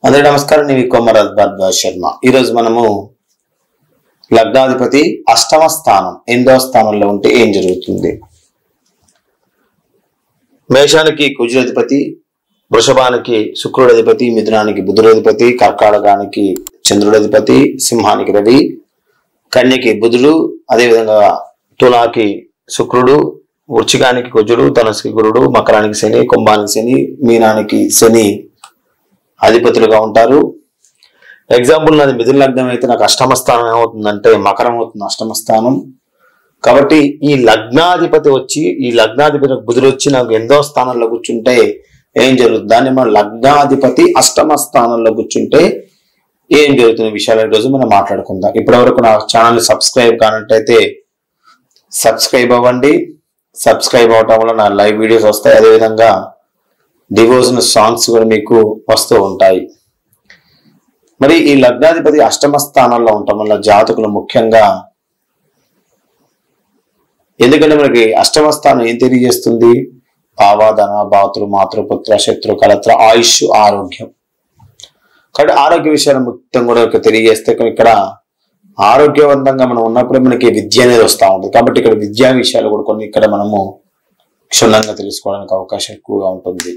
అందరికీ నమస్కారం. నేను కొమరద్ భరద్వాజ్ శర్మ. ఈరోజు మనము లగ్నాధిపతి అష్టమ స్థానం 8వ స్థానంలో ఉంటే ఏం జరుగుతుంది. మేషానికి కుజుడధిపతి, వృషభానికి శుక్రుడధిపతి, మిథునానికి బుధుడధిపతి, కర్కాటకానికి చంద్రుడధిపతి, సింహానికి రవి, కన్యకి బుధుడు, అదేవిధంగా తులాకి శుక్రుడు, వృచ్చికానికి కుజుడు, ధనుసుకి గురుడు, మకరానికి శని, కుంభానికి శని, మీనానికి శని అధిపతులుగా ఉంటారు. ఎగ్జాంపుల్ నాది మిథున లగ్నం అయితే నాకు అష్టమ స్థానం ఏమవుతుందంటే మకరం అవుతుంది అష్టమ స్థానం. కాబట్టి ఈ లగ్నాధిపతి బుధుడు వచ్చి నాకు 8వ స్థానంలో కూర్చుంటే ఏం జరుగుతుంది, దాన్ని మనం లగ్నాధిపతి అష్టమ స్థానంలో కూర్చుంటే ఏం జరుగుతున్న విషయాల రోజు మనం మాట్లాడుకుందాం. ఇప్పటివరకు నా ఛానల్ సబ్స్క్రైబ్ కానట్టయితే సబ్స్క్రైబ్ అవ్వండి. సబ్స్క్రైబ్ అవటం వల్ల నా లైవ్ వీడియోస్ వస్తాయి. అదేవిధంగా డివోషనల్ సాంగ్స్ కూడా మీకు వస్తూ ఉంటాయి. మరి ఈ లగ్నాధిపతి అష్టమ స్థానంలో ఉండటం వల్ల జాతకులు ముఖ్యంగా, ఎందుకంటే మనకి అష్టమ స్థానం ఏం తెలియజేస్తుంది, భావాధన, భాతృ, మాతృపుత్ర, శత్రు, కలత్ర, ఆయుష్, ఆరోగ్యం. కాబట్టి ఆరోగ్య విషయాలు మొత్తం కూడా తెలియజేస్తే ఇక్కడ ఆరోగ్యవంతంగా మనం ఉన్నప్పుడు మనకి విద్య అనేది వస్తూ ఉంటుంది. కాబట్టి ఇక్కడ విద్యా విషయాలు కూడా కొన్ని ఇక్కడ మనము క్షుణ్ణంగా తెలుసుకోవడానికి అవకాశం ఎక్కువగా ఉంటుంది.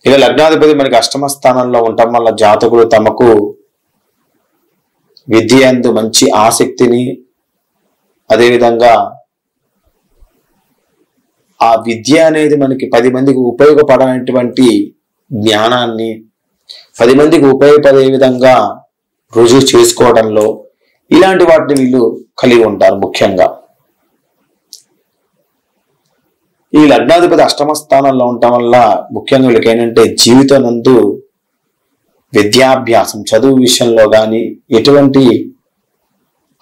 ఇక లగ్నాధిపతి మనకి అష్టమ స్థానంలో ఉండటం వల్ల జాతకులు తమకు విద్య యందు మంచి ఆసక్తిని, అదేవిధంగా ఆ విద్య అనేది మనకి 10 మందికి ఉపయోగపడేటువంటి జ్ఞానాన్ని 10 మందికి ఉపయోగపడే విధంగా రుజువు చేసుకోవడంలో ఇలాంటి వాటిని వీళ్ళు కలిగి ఉంటారు. ముఖ్యంగా ఈ లగ్నాధిపతి అష్టమ స్థానంలో ఉండటం వల్ల ముఖ్యంగా వీళ్ళకి ఏంటంటే జీవితం నందు విద్యాభ్యాసం, చదువు విషయంలో కానీ ఎటువంటి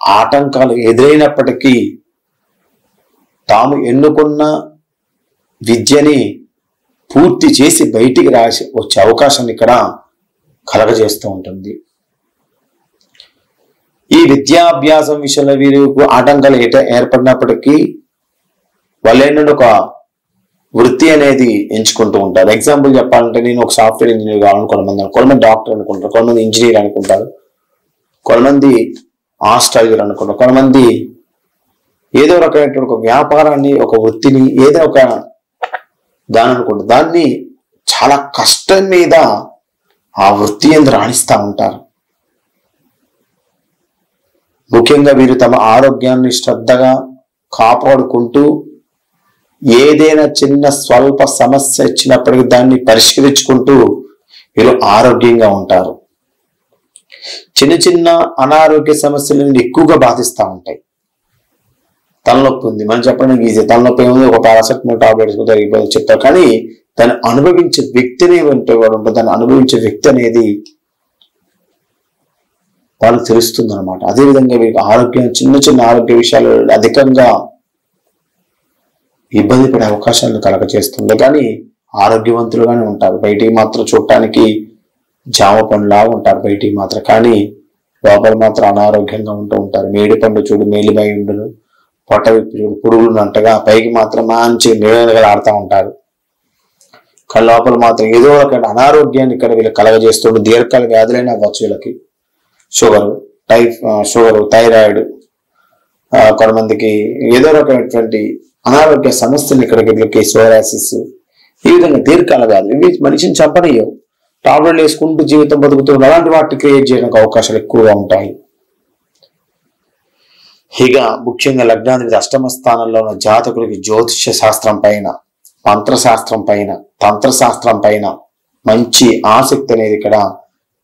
ఆటంకాలు ఎదురైనప్పటికీ తాము ఎన్నుకున్న విద్యని పూర్తి చేసి బయటికి వచ్చే అవకాశాన్ని ఇక్కడ కలగజేస్తూ ఉంటుంది. ఈ విద్యాభ్యాసం విషయంలో వీరికి ఆటంకాలు ఏర్పడినప్పటికీ వాళ్ళు ఏంటంటే ఒక వృత్తి అనేది ఎంచుకుంటూ ఉంటారు. ఎగ్జాంపుల్ చెప్పాలంటే నేను ఒక సాఫ్ట్వేర్ ఇంజనీర్ కావాలని కొంతమంది డాక్టర్ అనుకుంటారు, కొంతమంది ఇంజనీర్ అనుకుంటారు, కొంతమంది ఆస్ట్రాలజర్ అనుకుంటారు, కొంతమంది ఏదో రకమైనటువంటి ఒక వ్యాపారాన్ని, ఒక వృత్తిని, ఏదో ఒక దాని అనుకుంటారు. దాన్ని చాలా కష్టం మీద ఆ వృత్తి ఎందు రాణిస్తూ ఉంటారు. ముఖ్యంగా వీరు తమ ఆరోగ్యాన్ని శ్రద్ధగా కాపాడుకుంటూ ఏదైనా చిన్న స్వల్ప సమస్య ఇచ్చినప్పటికీ దాన్ని పరిష్కరించుకుంటూ వీరు ఆరోగ్యంగా ఉంటారు. చిన్న చిన్న అనారోగ్య సమస్యలను ఎక్కువగా బాధిస్తూ ఉంటాయి. తలనొప్పి ఉంది, మనం చెప్పడానికి ఈజీ, తలనొప్పి ఏముంది, ఒక పారాసెటమాల్ టాబ్లెట్స్ చెప్తారు. కానీ దాన్ని అనుభవించే వ్యక్తిని ఉంటుంది, దాన్ని అనుభవించే వ్యక్తి అనేది వాళ్ళకి తెలుస్తుంది అనమాట. అదేవిధంగా వీరికి ఆరోగ్యం, చిన్న చిన్న ఆరోగ్య విషయాలు అధికంగా ఇబ్బంది పడే అవకాశాలను కలగజేస్తుంది. కానీ ఆరోగ్యవంతులుగానే ఉంటారు. బయటికి మాత్రం చూడటానికి జామ పండులా ఉంటారు బయటికి మాత్రం, కానీ లోపల మాత్రం అనారోగ్యంగా ఉంటూ ఉంటారు. మేడి పండు చూడు మేలిమై ఉండును, పొట్ట విప్పి చూడు పురుగులు అంటగా పైకి మాత్రం మంచి నిలగా ఆడుతూ ఉంటారు. కానీ లోపల మాత్రం ఏదో ఒక అనారోగ్యాన్ని ఇక్కడ వీళ్ళు కలగజేస్తుండే దీర్ఘకాల వ్యాధులైన అవ్వచ్చు. వీళ్ళకి షుగరు, థైరాయిడ్, కొంతమందికి ఏదో రకమైనటువంటి అనారోగ్య సమస్యలు ఇక్కడికి వీళ్ళకి సోరాసిస్, ఈ విధంగా దీర్ఘకాల వ్యాధులు ఇవి మనిషిని చంపనీయవు. టాబ్లెట్లు వేసుకుంటూ జీవితం బతుకుతున్న అలాంటి వాటిని క్రియేట్ చేయడానికి అవకాశాలు ఎక్కువగా ఉంటాయి. ఇక ముఖ్యంగా లగ్నాధిపతి అష్టమ స్థానంలో ఉన్న జాతకులకి జ్యోతిష్య శాస్త్రం పైన, మంత్రశాస్త్రం పైన, తంత్రశాస్త్రం పైన మంచి ఆసక్తి అనేది ఇక్కడ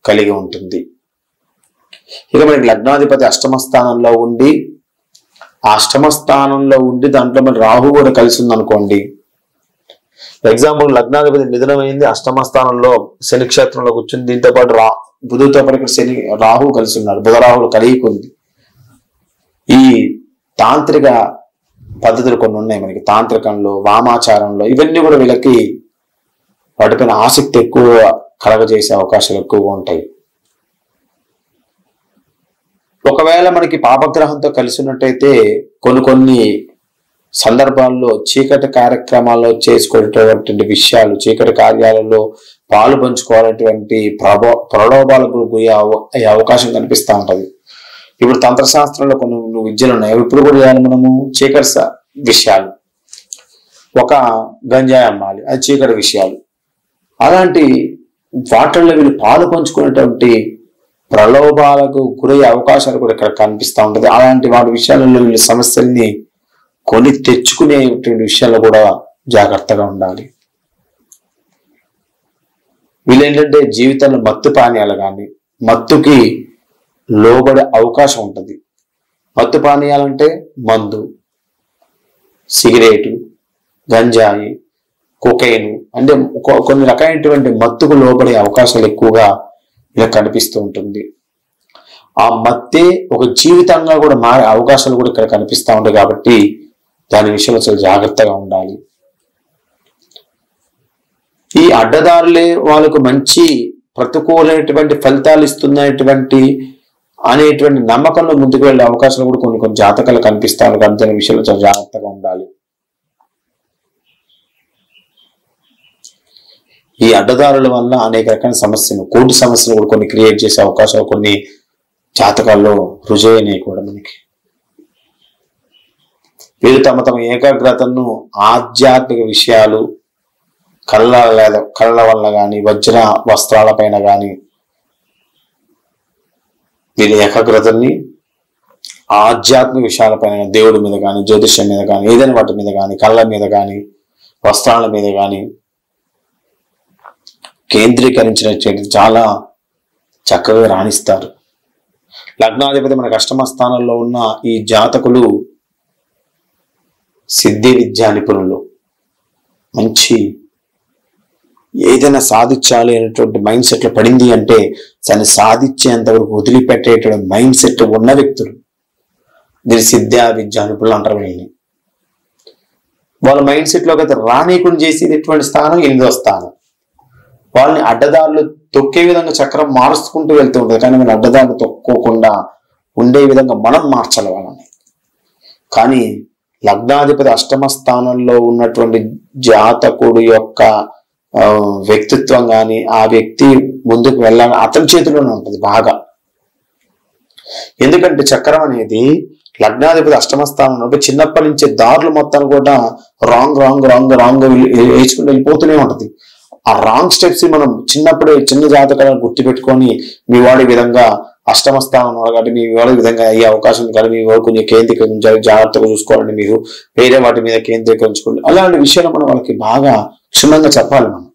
కలిగి ఉంటుంది. ఇక మనకి లగ్నాధిపతి అష్టమ స్థానంలో ఉండి దాంట్లో మన రాహు కూడా కలిసి ఉంది అనుకోండి. ఎగ్జాంపుల్ లగ్నాధిపతి మిథునమైంది, అష్టమ స్థానంలో శని క్షేత్రంలో కూర్చుంది, దీంతో పాటు బుధుడితో పాటు ఇక్కడ శని రాహు కలిసి ఉన్నారు, బుధ రాహులు కలిగి ఉంది. ఈ తాంత్రిక పద్ధతులు కొన్ని ఉన్నాయి మనకి, తాంత్రికంలో, వామాచారంలో, ఇవన్నీ కూడా వీళ్ళకి వాటిపైన ఆసక్తి ఎక్కువ కలగజేసే అవకాశాలు ఎక్కువగా ఉంటాయి. ఒకవేళ మనకి పాపగ్రహంతో కలిసి ఉన్నట్టయితే కొన్ని సందర్భాల్లో చీకటి కార్యక్రమాల్లో చేసుకునేటువంటి విషయాలు, చీకటి కార్యాలలో పాలు పంచుకోవాలనేటువంటి ప్రలోభాలకు గురి అయ్యే అవకాశం కనిపిస్తూ ఉంటది. ఇప్పుడు తంత్రశాస్త్రంలో కొన్ని విద్యలు ఉన్నాయి. ఇప్పుడు కూడా చేయాలి మనము చీకటి విషయాలు, ఒక గంజాయి అమ్మాలి, అది చీకటి విషయాలు. అలాంటి వాటిల్లో వీళ్ళు పాలు పంచుకునేటువంటి ప్రలోభాలకు గురయ్యే అవకాశాలు కూడా ఇక్కడ కనిపిస్తూ ఉంటది. అలాంటి వాటి విషయాలలో వీళ్ళు సమస్యల్ని కొని తెచ్చుకునేటువంటి విషయాల్లో కూడా జాగ్రత్తగా ఉండాలి. వీళ్ళేంటంటే జీవితంలో మత్తు పానీయాలు కానీ మత్తుకి లోబడే అవకాశం ఉంటుంది. మత్తు పానీయాలంటే మందు, సిగరెటు, గంజాయి, కొకైన్ అంటే కొన్ని రకమైనటువంటి మత్తుకు లోబడే అవకాశాలు ఎక్కువగా ఇలా కనిపిస్తూ ఉంటుంది. ఆ మత్తే ఒక జీవితంగా కూడా మారే అవకాశాలు కూడా ఇక్కడ కనిపిస్తూ ఉంటాయి. కాబట్టి దాని విషయంలో చాలా జాగ్రత్తగా ఉండాలి. ఈ అడ్డదారులే వాళ్ళకు మంచి ప్రతికూలమైనటువంటి ఫలితాలు ఇస్తున్నటువంటి అనేటువంటి నమ్మకంలో ముందుకు వెళ్ళే అవకాశాలు కూడా కొన్ని జాతకాలు కనిపిస్తాయి. కాబట్టి దాని విషయంలో చాలా జాగ్రత్తగా ఉండాలి. ఈ అడ్డదారుల వల్ల అనేక రకాల సమస్యలు, కోర్టు సమస్యలు కూడా కొన్ని క్రియేట్ చేసే అవకాశాలు కొన్ని జాతకాల్లో రుజువైనవి కూడా మనకి. వీరు తమ ఏకాగ్రతను ఆధ్యాత్మిక విషయాలు, కళ్ళ వల్ల కానీ వజ్ర వస్త్రాల పైన కానీ వీరి ఏకాగ్రతని ఆధ్యాత్మిక విషయాలపైన, దేవుడి మీద కానీ, జ్యోతిష్యం మీద కానీ, ఏదైనా వాటి మీద కానీ, కళ్ళ మీద కానీ, వస్త్రాల మీద కానీ కేంద్రీకరించిన చాలా చక్కగా రాణిస్తారు. లగ్నాధిపతి మనకు అష్టమ స్థానంలో ఉన్న ఈ జాతకులు సిద్ధి విద్యా నిపుణులు. మంచి ఏదైనా సాధించాలి అనేటువంటి మైండ్ సెట్ లో పడింది అంటే దాన్ని సాధించేంత వరకు వదిలిపెట్టేటువంటి మైండ్ సెట్ ఉన్న వ్యక్తులు దీని సిద్ధా విద్యా నిపుణులు అంటారు. వీళ్ళని వాళ్ళ మైండ్ సెట్ లోకి అయితే రానీకుండా చేసేటటువంటి స్థానం 8వ స్థానం. వాళ్ళని అడ్డదారులు తొక్కే విధంగా చక్రం మార్చుకుంటూ వెళ్తూ ఉంటుంది. కానీ మన అడ్డదారులు తొక్కోకుండా ఉండే విధంగా మనం మార్చాలి వాళ్ళని. కానీ లగ్నాధిపతి అష్టమ స్థానంలో ఉన్నటువంటి జాతకుడు యొక్క వ్యక్తిత్వం కానీ ఆ వ్యక్తి ముందుకు వెళ్ళాలని అతని చేతిలోనే ఉంటుంది బాగా. ఎందుకంటే చక్రం అనేది లగ్నాధిపతి అష్టమ స్థానంలో చిన్నప్పటి నుంచి దారులు మొత్తాన్ని కూడా రాంగ్ వేసుకుంటూ వెళ్ళిపోతూనే ఉంటుంది. ఆ రాంగ్ స్టెప్స్ మనం చిన్నప్పుడే చిన్న జాతకాలను గుర్తుపెట్టుకొని మీ వాడి విధంగా అష్టమ స్థానం కాబట్టి మీ వాడి విధంగా అయ్యే అవకాశం కానీ మీ వాడు కొంచెం కేంద్రీకరించాలి, జాగ్రత్తగా చూసుకోవాలని, మీరు వేరే వాటి మీద కేంద్రీకరించుకోండి. అలాంటి విషయాలు మనం వాళ్ళకి బాగా క్షుణ్ణంగా చెప్పాలి. మనం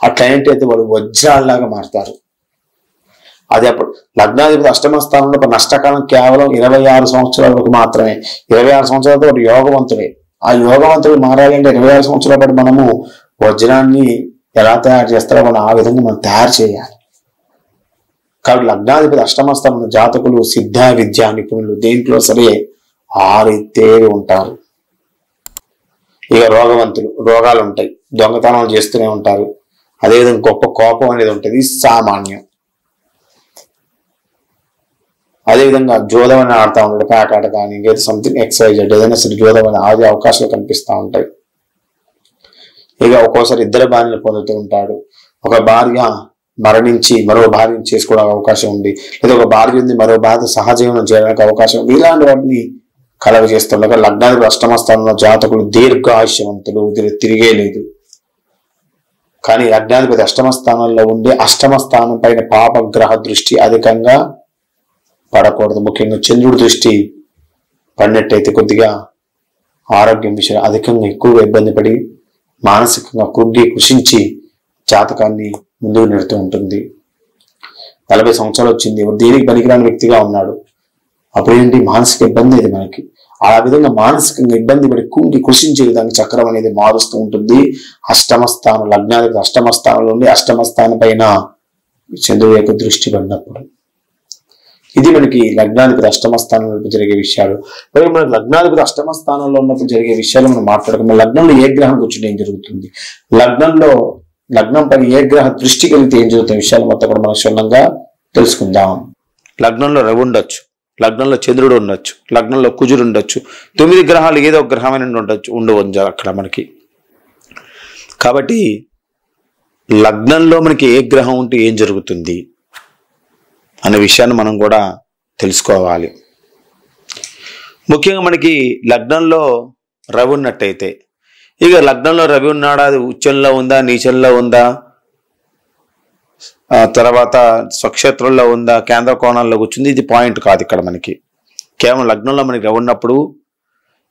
అట్లయితే వాళ్ళు వజ్రాల్లాగా మారుతారు. అది అప్పుడు లగ్నాధిపతి అష్టమ స్థానంలో నష్టకాలం కేవలం 26 సంవత్సరాల వరకు మాత్రమే. 26 సంవత్సరాలతో వాడు యోగవంతుడే. ఆ యోగవంతుడు మారాలి అంటే 26 సంవత్సరాల పాటు మనము వజ్రాన్ని ఎలా తయారు చేస్తారో మనం ఆ విధంగా మనం తయారు చేయాలి. కాబట్టి లగ్నాధిపతి అష్టమ స్థానంలో జాతకులు సిద్ధ విద్యా నిపుణులు దేంట్లో సరే ఆరితేరి ఉంటారు. ఇక రోగవంతులు, రోగాలు ఉంటాయి, దొంగతనాలు చేస్తూనే ఉంటారు. అదేవిధంగా గొప్ప కోపం అనేది ఉంటుంది, సామాన్యం. అదేవిధంగా జోదమని ఆడుతూ ఉంటాడు, ప్యాకాట కానీ ఇంకేదో సంథింగ్ ఎక్సైజెడ్ ఏదైనా సరే జోదమని ఆడే అవకాశాలు కనిపిస్తూ ఉంటాయి. ఇక ఒక్కోసారి ఇద్దరు భార్యను పొందుతూ ఉంటాడు. ఒక భార్య మరణించి మరో భార్యను చేసుకోవడానికి అవకాశం ఉంది, లేదా ఒక భార్య ఉంది మరో భార్య సహజీవనం చేయడానికి అవకాశం ఉంది. ఇలాంటి వాటిని కలగ చేస్తుండగా లగ్నాధిపతి అష్టమ స్థానంలో జాతకులు దీర్ఘాయుష్యవంతులు, తిరిగే లేదు. కానీ లగ్నాధిపతి అష్టమ స్థానంలో ఉండే అష్టమ స్థానం పైన పాపగ్రహ దృష్టి అధికంగా పడకూడదు. ముఖ్యంగా చంద్రుడి దృష్టి పడినట్టయితే కొద్దిగా ఆరోగ్యం విషయం అధికంగా ఎక్కువగా ఇబ్బంది పడి మానసికంగా కృషించి జాతకాన్ని ముందుకు నెడుతూ ఉంటుంది. 40 సంవత్సరాలు వచ్చింది, దేనికి పనికిరాని వ్యక్తిగా ఉన్నాడు, అప్పుడేంటి మానసిక ఇబ్బంది అది మనకి. ఆ విధంగా మానసికంగా ఇబ్బంది పడి కృషించే విధంగా చక్రం అనేది మారుస్తూ ఉంటుంది. అష్టమ స్థానం లగ్నాధిపతి అష్టమ స్థానంలో ఉండి అష్టమ స్థానం పైన చంద్రుడి యొక్క దృష్టి పడినప్పుడు ఇది మనకి లగ్నాధిపతి అష్టమ స్థానంలో జరిగే విషయాలు. మరి మనకి లగ్నాధిపతి అష్టమ స్థానంలో ఉన్నప్పుడు జరిగే విషయాలు మనం మాట్లాడుకున్నాం. లగ్నంలో ఏ గ్రహం కూర్చుంటే ఏం జరుగుతుంది, లగ్నం పైన ఏ గ్రహ దృష్టి కలిగితే ఏం జరుగుతున్న విషయాలు మొత్తం కూడా మనం క్షుణ్ణంగా తెలుసుకుందాం. లగ్నంలో రవి ఉండొచ్చు, లగ్నంలో చంద్రుడు ఉండొచ్చు, లగ్నంలో కుజుడు ఉండొచ్చు, 9 గ్రహాలు ఏదో ఒక గ్రహమైన ఉండవచ్చు అక్కడ మనకి. కాబట్టి లగ్నంలో మనకి ఏ గ్రహం ఉంటే ఏం జరుగుతుంది అనే విషయాన్ని మనం కూడా తెలుసుకోవాలి. ముఖ్యంగా మనకి లగ్నంలో రవి ఉన్నట్టయితే, ఇక లగ్నంలో రవి ఉన్నాడా, అది ఉచ్చంలో ఉందా, నీచంలో ఉందా, తర్వాత స్వక్షేత్రంలో ఉందా, కేంద్ర కోణాల్లో కూర్చుంది, ఇది పాయింట్ కాదు ఇక్కడ మనకి. కేవలం లగ్నంలో మనకి రవి ఉన్నప్పుడు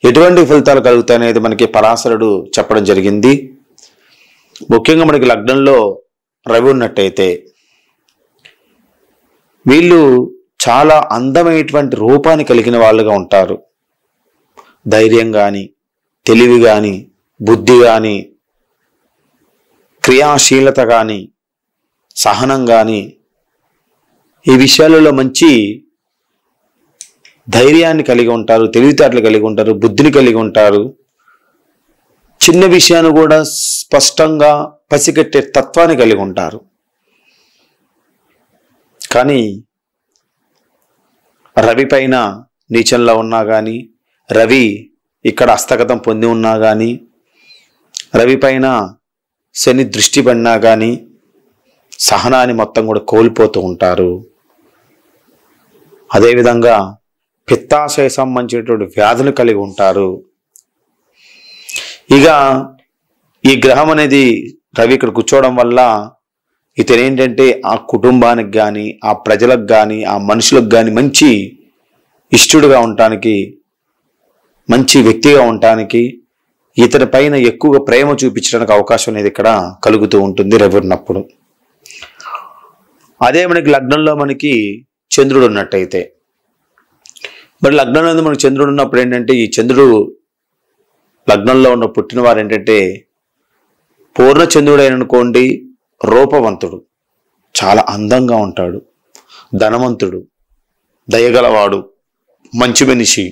ఎటువంటి ఫలితాలు కలుగుతాయి అనేది మనకి పరాశరుడు చెప్పడం జరిగింది. ముఖ్యంగా మనకి లగ్నంలో రవి ఉన్నట్టయితే వీళ్ళు చాలా అందమైనటువంటి రూపాన్ని కలిగిన వాళ్ళుగా ఉంటారు. ధైర్యం కానీ, తెలివి కానీ, బుద్ధి కానీ, క్రియాశీలత కానీ, సహనం కానీ, ఈ విషయాలలో మంచి ధైర్యాన్ని కలిగి ఉంటారు, తెలివితేటలు కలిగి ఉంటారు, బుద్ధిని కలిగి ఉంటారు. చిన్న విషయాన్ని కూడా స్పష్టంగా పసిగట్టే తత్వాన్ని కలిగి ఉంటారు. కానీ రవి పైన నీచంలో ఉన్నా కానీ, రవి ఇక్కడ హస్తగతం పొంది ఉన్నా కానీ, రవి పైన శని దృష్టి పడినా కానీ సహనాన్ని మొత్తం కూడా కోల్పోతూ ఉంటారు. అదేవిధంగా పిత్తాశయ సంబంధించినటువంటి వ్యాధులు కలిగి ఉంటారు. ఇక ఈ గ్రహం అనేది రవి ఇక్కడ కూర్చోవడం వల్ల ఇతనేంటంటే ఆ కుటుంబానికి కానీ, ఆ ప్రజలకు కానీ, ఆ మనుషులకు కానీ మంచి ఇష్టడుగా ఉండటానికి, మంచి వ్యక్తిగా ఉండటానికి, ఇతని పైన ఎక్కువగా ప్రేమ చూపించడానికి అవకాశం అనేది ఇక్కడ కలుగుతూ ఉంటుంది రవి ఉన్నప్పుడు. అదే మనకి లగ్నంలో మనకి చంద్రుడు ఉన్నట్టయితే, మరి లగ్నంలో మనకి చంద్రుడు ఉన్నప్పుడు ఏంటంటే, ఈ చంద్రుడు లగ్నంలో ఉన్న పుట్టిన వారు ఏంటంటే పూర్ణ చంద్రుడు అయిననుకోండి, రూపవంతుడు, చాలా అందంగా ఉంటాడు, ధనవంతుడు, దయగలవాడు, మంచి మనిషి,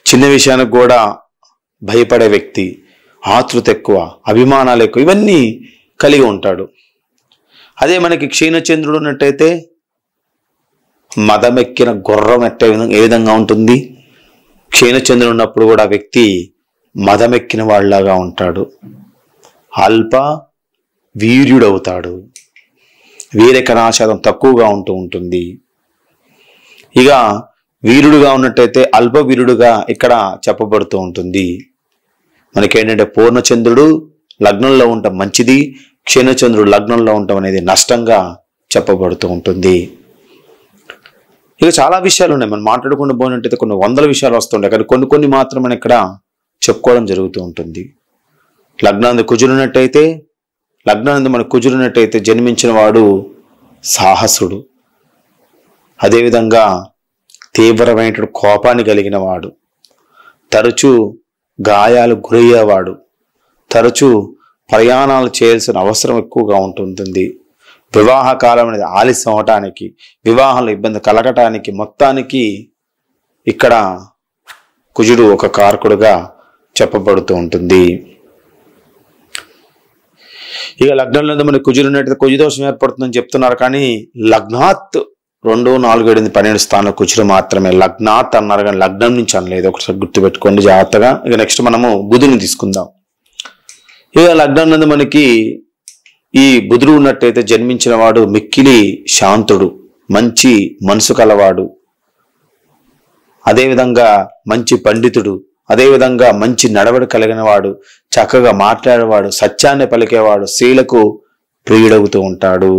చిన్న విషయానికి కూడా భయపడే వ్యక్తి, ఆతృత ఎక్కువ, అభిమానాలు ఎక్కువ, ఇవన్నీ కలిగి ఉంటాడు. అదే మనకి క్షీణచంద్రుడు ఉన్నట్టయితే మదమెక్కిన గుర్రం ఏ విధంగా ఉంటుంది, క్షీణచంద్రుడు ఉన్నప్పుడు కూడా వ్యక్తి మదమెక్కిన వాళ్ళలాగా ఉంటాడు, అల్ప వీర్యుడవుతాడు, వీరకణాశాతం తక్కువగా ఉంటుంది. ఇక వీరుడుగా ఉన్నట్టయితే అల్ప వీరుడుగా ఇక్కడ చెప్పబడుతూ ఉంటుంది. మనకేంటంటే పూర్ణచంద్రుడు లగ్నంలో ఉండటం మంచిది, క్షీణచంద్రుడు లగ్నంలో ఉండటం అనేది నష్టంగా చెప్పబడుతూ ఉంటుంది. ఇక చాలా విషయాలు ఉన్నాయి, మనం మాట్లాడుకుంటూ పోయినట్టయితే కొన్ని వందల విషయాలు వస్తుంటాయి, కానీ కొన్ని మాత్రం ఇక్కడ చెప్పుకోవడం జరుగుతూ ఉంటుంది. లగ్నాందు కుజురున్నట్టయితే, లగ్నాందు మన కుజురున్నట్టయితే జన్మించిన వాడు సాహసుడు, అదేవిధంగా తీవ్రమైనటువంటి కోపాన్ని కలిగిన వాడు, తరచూ గాయాలు గురయ్యేవాడు, తరచూ ప్రయాణాలు చేయాల్సిన అవసరం ఎక్కువగా ఉంటుంది. వివాహ కాలం అనేది ఆలస్యం అవటానికి, వివాహంలో ఇబ్బంది కలగటానికి మొత్తానికి ఇక్కడ కుజుడు ఒక కారకుడుగా చెప్పబడుతూ ఉంటుంది. ఇక లగ్నంలో మనకి కుజుడు ఉన్నట్టయితే కుజుదోషం ఏర్పడుతుందని చెప్తున్నారు, కానీ లగ్నాత్ 2, 4, 7, 12 స్థానంలో కుజుడు మాత్రమే. లగ్నాత్ అన్నారు కానీ లగ్నం నుంచి అనలేదు, ఒకసారి గుర్తుపెట్టుకోండి జాగ్రత్తగా. ఇక నెక్స్ట్ మనము బుధుని తీసుకుందాం. ఇక లగ్నం నందు మనకి ఈ బుధుడు ఉన్నట్టయితే జన్మించిన వాడు మిక్కిలి శాంతుడు, మంచి మనసు కలవాడు, అదేవిధంగా మంచి పండితుడు, అదేవిధంగా మంచి నడవడి కలిగిన వాడు, చక్కగా మాట్లాడేవాడు, సత్యాన్ని పలికేవాడు, స్త్రీలకు ప్రియుడవుతూ ఉంటాడు.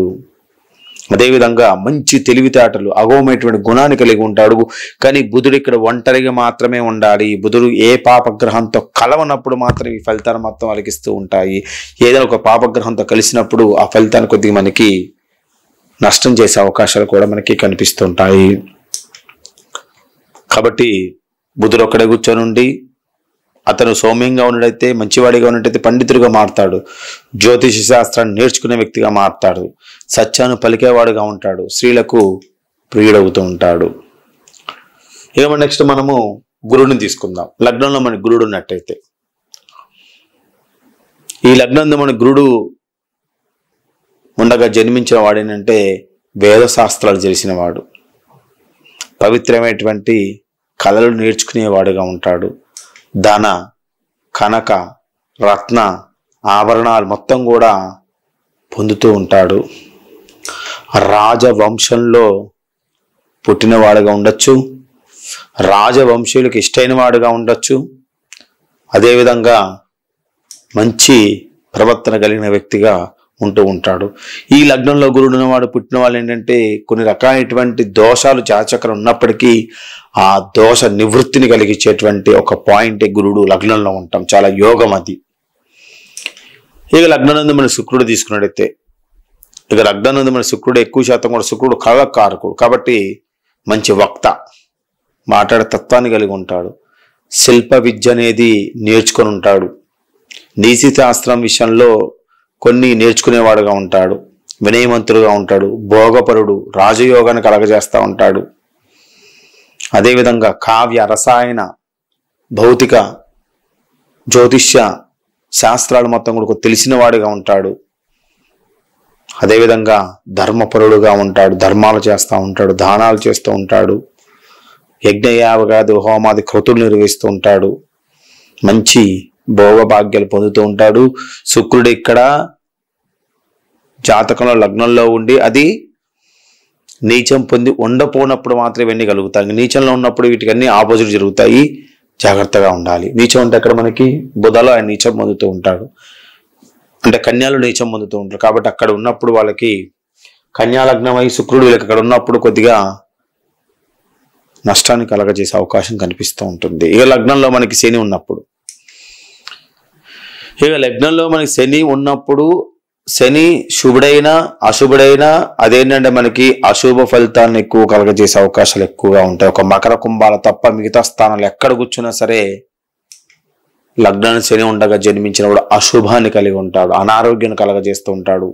అదేవిధంగా మంచి తెలివితేటలు, అగోమైనటువంటి గుణాన్ని కలిగి ఉంటాడు. కానీ బుధుడు ఇక్కడ ఒంటరిగా మాత్రమే ఉండాలి. బుధుడు ఏ పాపగ్రహంతో కలవనప్పుడు మాత్రం ఈ ఫలితాన్ని మొత్తం అలికిస్తూ ఉంటాయి. ఏదైనా ఒక పాపగ్రహంతో కలిసినప్పుడు ఆ ఫలితాన్ని కొద్దిగా మనకి నష్టం చేసే అవకాశాలు కూడా మనకి కనిపిస్తుంటాయి. కాబట్టి బుధుడు ఒక్కడే కూర్చొని ఉండి అతను సౌమ్యంగా ఉన్నట్టయితే, మంచివాడిగా ఉన్నట్టయితే పండితుడిగా మారుతాడు, జ్యోతిష శాస్త్రాన్ని నేర్చుకునే వ్యక్తిగా మారుతాడు, సత్యాన్ని పలికేవాడుగా ఉంటాడు, స్త్రీలకు ప్రియుడవుతూ ఉంటాడు. ఇక నెక్స్ట్ మనము గురుడిని తీసుకుందాం. లగ్నంలో మన గురుడు ఉన్నట్టయితే, ఈ లగ్నంలో మన గురుడు ఉండగా జన్మించిన వాడేంటంటే వేద శాస్త్రాలు తెలిసిన వాడు, పవిత్రమైనటువంటి కళలు నేర్చుకునేవాడుగా ఉంటాడు. ధన కనక రత్న ఆభరణాలు మొత్తం కూడా పొందుతూ ఉంటాడు. రాజవంశంలో పుట్టినవాడుగా ఉండొచ్చు, రాజవంశీయులకు ఇష్టమైన వాడుగా ఉండొచ్చు. అదేవిధంగా మంచి ప్రవర్తన కలిగిన వ్యక్తిగా ఉంటూ ఉంటాడు. ఈ లగ్నంలో గురుడు ఉన్నవాడు పుట్టిన వాళ్ళు ఏంటంటే కొన్ని రకాలైనటువంటి దోషాలు జాతచక్రం ఉన్నప్పటికీ ఆ దోష నివృత్తిని కలిగించేటువంటి ఒక పాయింట్ గురుడు లగ్నంలో ఉంటాం. చాలా యోగం అది. ఇక లగ్నం నుండి మన శుక్రుడు తీసుకున్నట్టయితే, ఇక లగ్నం నుండి మన శుక్రుడు ఎక్కువ శాతం కూడా శుక్రుడు కళకారకుడు కాబట్టి మంచి వక్త, మాట్లాడే తత్వాన్ని కలిగి ఉంటాడు. శిల్ప విద్య అనేది నేర్చుకొని ఉంటాడు. నీతి శాస్త్రం విషయంలో కొన్ని నేర్చుకునేవాడుగా ఉంటాడు. వినయవంతుడుగా ఉంటాడు. భోగపరుడు, రాజయోగాన్ని కలగజేస్తూ ఉంటాడు. అదేవిధంగా కావ్య రసాయన భౌతిక జ్యోతిష్య శాస్త్రాలు మొత్తం కూడా తెలిసిన వాడిగా ఉంటాడు. అదేవిధంగా ధర్మపరుడుగా ఉంటాడు. ధర్మాలు చేస్తూ ఉంటాడు, దానాలు చేస్తూ ఉంటాడు, యజ్ఞయాగాది హోమాది క్రతులు నిర్వహిస్తూ ఉంటాడు. మంచి భోగభాగ్యాలు పొందుతూ ఉంటాడు. శుక్రుడు ఇక్కడ జాతకంలో లగ్నంలో ఉండి అది నీచం పొంది ఉండపోనప్పుడు మాత్రమే ఇవన్నీ కలుగుతాయి. నీచంలో ఉన్నప్పుడు వీటికి అన్ని ఆపోజిట్ జరుగుతాయి. జాగ్రత్తగా ఉండాలి. నీచం అంటే అక్కడ మనకి బుధలో ఆయన నీచం పొందుతూ ఉంటాడు, అంటే కన్యాలు నీచం పొందుతూ ఉంటారు. కాబట్టి అక్కడ ఉన్నప్పుడు వాళ్ళకి కన్యా లగ్నం అయి శుక్రుడు వీళ్ళకి అక్కడ ఉన్నప్పుడు కొద్దిగా నష్టాన్ని కలగజేసే అవకాశం కనిపిస్తూ ఉంటుంది. ఇక లగ్నంలో మనకి శని ఉన్నప్పుడు, ఇక లగ్నంలో మనకి శని ఉన్నప్పుడు శని శుభుడైనా అశుభుడైనా అదేంటంటే మనకి అశుభ ఫలితాలను ఎక్కువ కలగజేసే అవకాశాలు ఎక్కువగా ఉంటాయి. ఒక మకర కుంభాల తప్ప మిగతా స్థానాలు ఎక్కడ కూర్చున్నా సరే లగ్నాన్ని శని ఉండగా జన్మించినప్పుడు అశుభాన్ని కలిగి ఉంటాడు, అనారోగ్యాన్ని కలగజేస్తూ ఉంటాడు.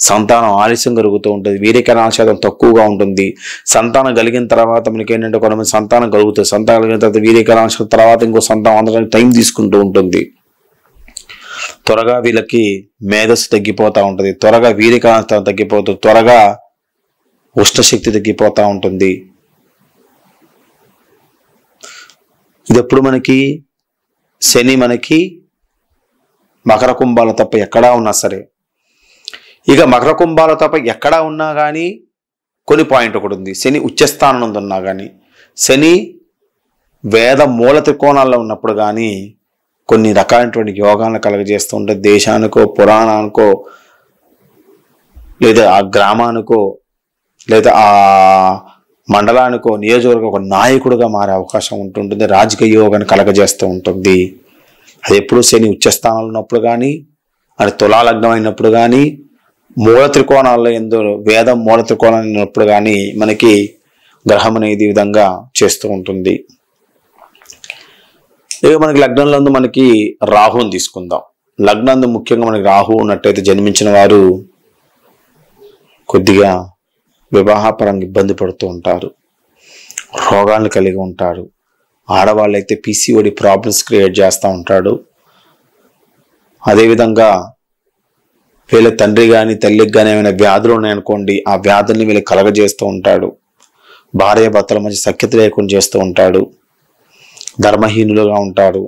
సంతానం ఆలస్యం కలుగుతూ ఉంటుంది, వీర్యకరణ శాతం తక్కువగా ఉంటుంది. సంతానం కలిగిన తర్వాత మనకి ఏంటంటే కొంతమంది సంతానం కలుగుతుంది, సంతానం కలిగిన తర్వాత వీర్యకరణ శాతం తర్వాత ఇంకో సంతానం అందడానికి టైం తీసుకుంటూ ఉంటుంది. త్వరగా వీళ్ళకి మేధస్సు తగ్గిపోతూ ఉంటుంది, త్వరగా వీర్యకరణ శాతం తగ్గిపోతుంది, త్వరగా ఉష్ణశక్తి తగ్గిపోతూ ఉంటుంది. ఇది ఎప్పుడు మనకి శని మనకి మకర కుంభాల తప్ప ఎక్కడా ఉన్నా సరే. ఇక మకర కుంభాల తప్ప ఎక్కడా ఉన్నా కానీ కొన్ని పాయింట్ ఒకటి ఉంది. శని ఉచ్చస్థానం ఉన్నా కానీ, శని వేద మూల త్రికోణాల్లో ఉన్నప్పుడు కానీ కొన్ని రకాలైనటువంటి యోగాలను కలగజేస్తూ ఉంటే దేశానికో పురాణానికో లేదా ఆ గ్రామానికో లేదా ఆ మండలానికో నియోజకవర్గం ఒక నాయకుడిగా మారే అవకాశం ఉంటుంటుంది. రాజకీయ యోగాన్ని కలగజేస్తూ ఉంటుంది. అది ఎప్పుడు శని ఉచ్చస్థానంలో ఉన్నప్పుడు కానీ, అది తులాలగ్నం అయినప్పుడు కానీ, మూల త్రికోణాల్లో ఎందు వేదం మూల త్రికోణాలు ఉన్నప్పుడు కానీ మనకి గ్రహం అనేది ఈ విధంగా చేస్తూ ఉంటుంది. ఇక మనకి లగ్నంలో మనకి రాహుని తీసుకుందాం. లగ్నంలో ముఖ్యంగా మనకి రాహు ఉన్నట్టయితే జన్మించిన వారు కొద్దిగా వివాహపరంగా ఇబ్బంది పడుతూ ఉంటారు, రోగాలను కలిగి ఉంటారు. ఆడవాళ్ళైతే పిసిఓడి ప్రాబ్లమ్స్ క్రియేట్ చేస్తూ ఉంటాడు. అదేవిధంగా వీళ్ళ తండ్రి కానీ తల్లికి కానీ ఏమైనా వ్యాధులు ఉన్నాయనుకోండి, ఆ వ్యాధుల్ని వీళ్ళకి కలగజేస్తూ ఉంటాడు. భార్య భర్తల మధ్య సఖ్యత లేకుండా చేస్తూ ఉంటాడు. ధర్మహీనులుగా ఉంటాడు.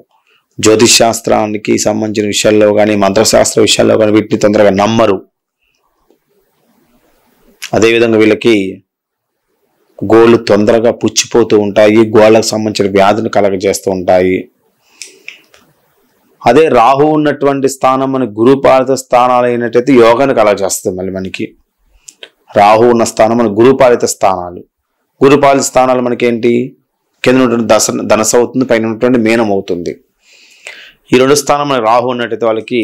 జ్యోతిష్ శాస్త్రానికి సంబంధించిన విషయాల్లో కానీ మంత్రశాస్త్ర విషయాల్లో కానీ వీటిని తొందరగా నమ్మరు. అదేవిధంగా వీళ్ళకి గోళ్ళు తొందరగా పుచ్చిపోతూ ఉంటాయి, గోళ్ళకు సంబంధించిన వ్యాధులు కలగజేస్తూ ఉంటాయి. అదే రాహు ఉన్నటువంటి స్థానం మన గురుపాలిత స్థానాలు అయినట్టయితే యోగాన్ని కలగజేస్తుంది. మళ్ళీ మనకి రాహు ఉన్న స్థానం మన గురుపాలిత స్థానాలు. గురుపాలిత స్థానాలు మనకేంటి, కింద ఉన్నటువంటి ధనస అవుతుంది, పైన ఉన్నటువంటి మీనం అవుతుంది. ఈ రెండు స్థానం మన రాహు ఉన్నట్టయితే వాళ్ళకి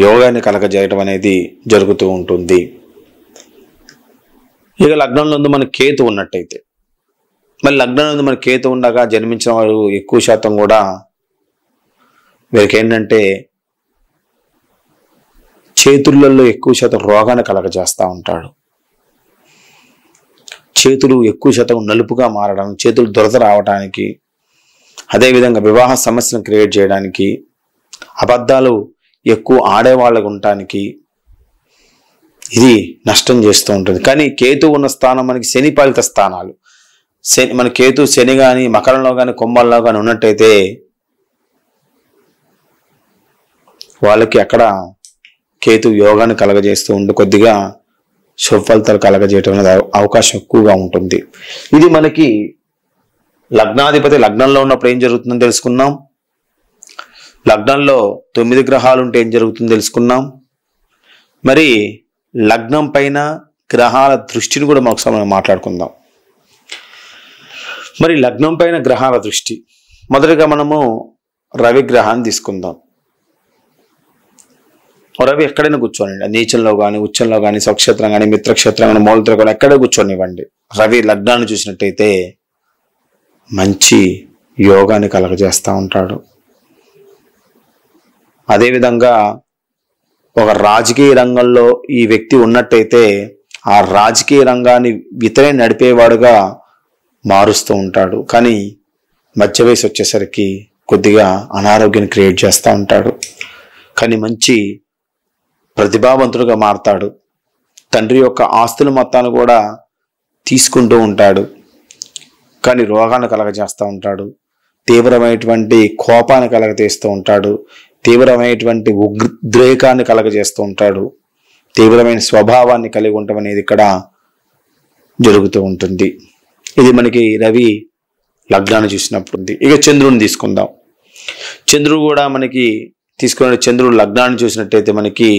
యోగాన్ని కలగజేయడం అనేది జరుగుతూ ఉంటుంది. ఇక లగ్నంలో మన కేతు ఉన్నట్టయితే, మళ్ళీ లగ్నంలో మన కేతు ఉండగా జన్మించిన వారు ఎక్కువ శాతం కూడా వీరికి ఏంటంటే చేతులలో ఎక్కువ శాతం రోగాన్ని కలగజేస్తూ ఉంటాడు. చేతులు ఎక్కువ శాతం నలుపుగా మారడం, చేతులు దురద రావడానికి, అదేవిధంగా వివాహ సమస్యను క్రియేట్ చేయడానికి, అబద్ధాలు ఎక్కువ ఆడేవాళ్ళకు ఉండటానికి, ఇది నష్టం చేస్తూ ఉంటుంది. కానీ కేతు ఉన్న స్థానం మనకి శని పాలిత స్థానాలు. మన కేతు శని కానీ మకరంలో కానీ కుంభంలో కానీ ఉన్నట్టయితే వాళ్ళకి అక్కడ కేతు యోగాన్ని కలగజేస్తూ ఉండి కొద్దిగా శుభ ఫలితాలు కలగజేయటం అనేది అవకాశం ఎక్కువగా ఉంటుంది. ఇది మనకి లగ్నాధిపతి లగ్నంలో ఉన్నప్పుడు ఏం జరుగుతుందని తెలుసుకున్నాం. లగ్నంలో 9 గ్రహాలు ఉంటే ఏం జరుగుతుందో తెలుసుకున్నాం. మరి లగ్నం పైన గ్రహాల దృష్టిని కూడా ఒకసారి మాట్లాడుకుందాం. మరి లగ్నం పైన గ్రహాల దృష్టి, మొదటిగా మనము రవి గ్రహాన్ని తీసుకుందాం. రవి ఎక్కడైనా కూర్చోనండి, నీచంలో కానీ ఉచ్చంలో కానీ స్వక్షేత్రం కానీ మిత్రక్షేత్రం కానీ మూలత్రం కానీ ఎక్కడే కూర్చోనివ్వండి. రవి లగ్నాన్ని చూసినట్టయితే మంచి యోగాన్ని కలగజేస్తూ ఉంటాడు. అదేవిధంగా ఒక రాజకీయ రంగంలో ఈ వ్యక్తి ఉన్నట్టయితే ఆ రాజకీయ రంగాన్ని ఇతరే నడిపేవాడుగా మారుస్తూ ఉంటాడు. కానీ మధ్య వయసు వచ్చేసరికి కొద్దిగా అనారోగ్యాన్ని క్రియేట్ చేస్తూ ఉంటాడు. కానీ మంచి ప్రతిభావంతుడుగా మారతాడు. తండ్రి యొక్క ఆస్తుల మొత్తాన్ని కూడా తీసుకుంటూ ఉంటాడు. కానీ రోగాన్ని కలగజేస్తూ ఉంటాడు. తీవ్రమైనటువంటి కోపాన్ని కలగజేస్తూ ఉంటాడు. తీవ్రమైనటువంటి ఉద్రేకాన్ని కలగజేస్తూ ఉంటాడు. తీవ్రమైన స్వభావాన్ని కలిగి ఉండటం అనేది ఇక్కడ జరుగుతూ ఉంటుంది. ఇది మనకి రవి లగ్నాన్ని చూసినప్పుడు ఉంది. ఇక చంద్రుడిని తీసుకుందాం. చంద్రుడు కూడా మనకి తీసుకున్న చంద్రుడు లగ్నాన్ని చూసినట్టయితే మనకి